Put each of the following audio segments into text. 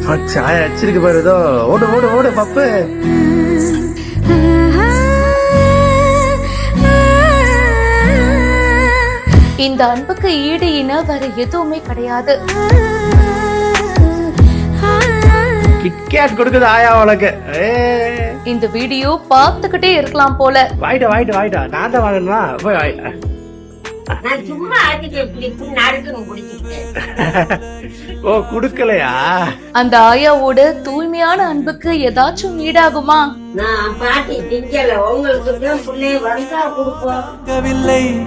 சாய அச்சிருக்கு பாரு ஏதோ. ஓடு ஓடு ஓடு பப்பு. இந்த அன்புக்கு ஈடு இணை வேற எதுவுமே கிடையாது. கிட்கேட் கொடுக்குது ஆயா உனக்கு. இந்த வீடியோ பார்த்துக்கிட்டே இருக்கலாம் போல. வாயிட்டா வாயிட்டா வாயிட்டா. நான் தான் வாங்கணுமா? போய் வாயிட்டா. ஓ குடுக்கலையா? அந்த ஆயாவோட தூய்மையான அன்புக்கு ஏதாச்சும் ஈடாகுமா?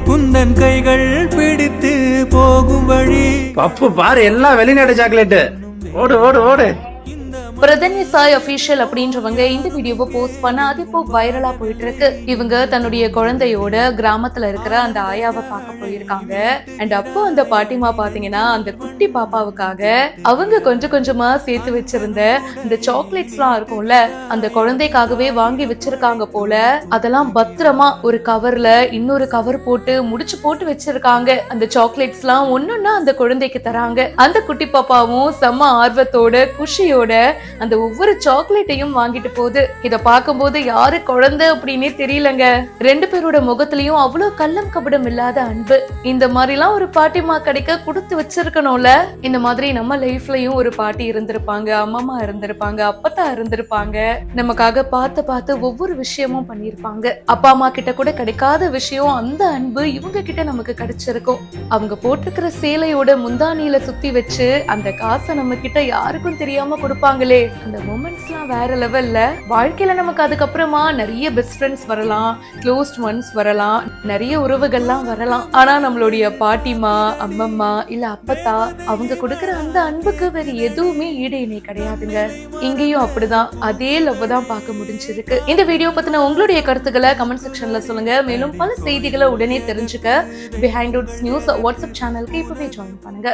குந்தன் கைகள் பிடித்து போகும் வழி. பப்பு பாரு எல்லாம் வெளிநாட்டு சாக்லேட். ஓடு ஓடு ஓடு. பிரதன்ய சாய் அபிஷியல் அப்படின்றவங்க இந்த வீடியோவை போஸ்ட் பண்ண அது இப்போ வைரலா போயிட்டு இருக்கு. இவங்க தன்னுடைய குழந்தையோட கிராமத்துல இருக்கிற அந்த ஆயாவை பார்க்க போயிருக்காங்க. அண்ட் அப்போ அந்த பாட்டிமா பாத்தீங்கன்னா அந்த குட்டி பாப்பாவுக்காக அவங்க கொஞ்சம் கொஞ்சமா சேர்த்து வச்சிருந்த இந்த சாக்லேட்ஸ் எல்லாம் இருக்கும்ல, அந்த குழந்தைக்காகவே வாங்கி வச்சிருக்காங்க போல. அதெல்லாம் பத்திரமா ஒரு கவர்ல இன்னொரு கவர் போட்டு முடிச்சு போட்டு வச்சிருக்காங்க. அந்த சாக்லேட்ஸ் எல்லாம் ஒன்னொன்னா அந்த குழந்தைக்கு தராங்க. அந்த குட்டி பாப்பாவும் செம்ம ஆர்வத்தோட குஷியோட அந்த ஒவ்வொரு சாக்லேட்டையும் வாங்கிட்டு போகுது. இத பாக்கும்போது யாரு குழந்தை அப்படின்னே தெரியலங்க. ரெண்டு பேரோட முகத்திலயும் அவ்வளவு கள்ளம் கபடம் இல்லாத அன்பு. இந்த மாதிரி எல்லாம் ஒரு பாட்டிமா கிடைக்க கொடுத்து வச்சிருக்கணும்ல. இந்த மாதிரி நம்ம லைஃப்லயும் ஒரு பாட்டி இருந்திருப்பாங்க, அம்மா இருந்திருப்பாங்க, அப்பத்தா இருந்திருப்பாங்க. நமக்காக பார்த்து பார்த்து ஒவ்வொரு விஷயமும் பண்ணிருப்பாங்க. அப்பா அம்மா கிட்ட கூட கிடைக்காத விஷயம் அந்த அன்பு இவங்க கிட்ட நமக்கு கிடைச்சிருக்கும். அவங்க போட்டிருக்கிற சேலையோட முந்தானியில சுத்தி வச்சு அந்த காசை நம்ம கிட்ட யாருக்கும் தெரியாம கொடுப்பாங்களே, அந்த மொமெண்ட்ஸ்லாம் வேற லெவல்ல. வாழ்க்கையில நமக்கு அதுக்கப்புறமா நிறைய பெஸ்ட் ஃப்ரெண்ட்ஸ் வரலாம், க்ளோஸ்ட் ஒன்ஸ் வரலாம், நிறைய உறவுகள்லாம் வரலாம். ஆனா நம்மளுடைய பாட்டிமா, அம்மம்மா இல்ல அப்பத்தா அவங்க கொடுக்கற அந்த அன்புக்கு வேற எதுவுமே ஈடு இணை கிடையாதுங்க. இங்கேயும் அப்படிதான் அதே லவ் தான் பார்க்க முடிஞ்சிருக்கு. இந்த வீடியோ பத்தின உங்களுடைய கருத்துக்களை கமெண்ட் செக்ஷன்ல சொல்லுங்க. மேலும் பல செய்திகளை உடனே தெரிஞ்சுக்க பிஹைண்ட் நியூஸ் வாட்ஸ்அப் சேனலுக்கு இப்பவே ஜாயின் பண்ணுங்க.